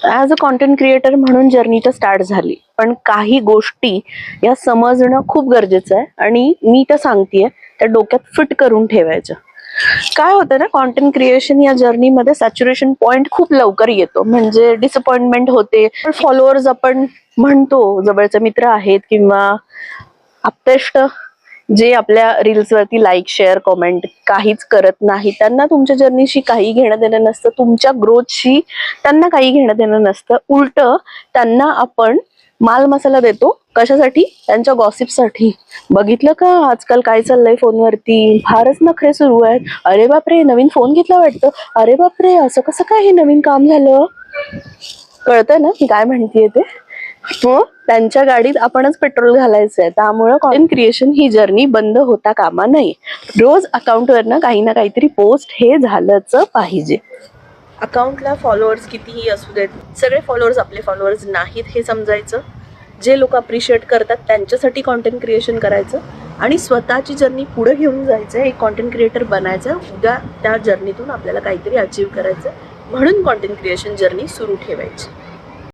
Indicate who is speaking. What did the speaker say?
Speaker 1: As a content creator म्हणून journey तर start झाली, पण काही गोष्टी या समजणं खूप गरजेचं आहे आणि मी तर सांगतेय त्या डोक्यात फिट करून ठेवायच्या. काय होतं ना, कॉन्टेंट क्रिएशन या जर्नीमध्ये सॅच्युरेशन पॉइंट खूप लवकर येतो, म्हणजे डिसअपॉइंटमेंट होते. फॉलोअर्स आपण म्हणतो जवळचे मित्र आहेत किंवा आप्तेष्ट जे आपल्या रील्स वरती लाईक शेअर कॉमेंट काहीच करत नाही, त्यांना तुमच्या जर्नीशी काही घेणं देणं नसतं, तुमच्या ग्रोथशी त्यांना काही घेणं देणं नसतं. उलट त्यांना आपण माल मसाला देतो. कशासाठी? त्यांच्या गॉसिपसाठी. बघितलं का आजकाल काय चाललंय फोनवरती? फारच नखरे सुरू आहेत. अरे बापरे, नवीन फोन घेतला वाटतं. अरे बापरे, असं कसं काय हे नवीन काम झालं? कळतं ना मी काय म्हणतेय ते? मग त्यांच्या गाडीत आपणच पेट्रोल घालायचंय. त्यामुळे कॉन्टेंट क्रिएशन ही जर्नी बंद होता कामा नये. रोज अकाउंटवर ना काहीतरी पोस्ट हे झालंच पाहिजे. अकाउंटला फॉलोअर्स कितीही असू देत, सगळे फॉलोअर्स आपले फॉलोअर्स नाहीत हे समजायचं. जे लोक अप्रिशिएट करतात त्यांच्यासाठी कॉन्टेंट क्रिएशन करायचं आणि स्वतःची जर्नी पुढे घेऊन जायचं. एक कॉन्टेंट क्रिएटर बनायचं. उद्या त्या जर्नीतून आपल्याला काहीतरी अचीव्ह करायचं, म्हणून कॉन्टेंट क्रिएशन जर्नी सुरू ठेवायची.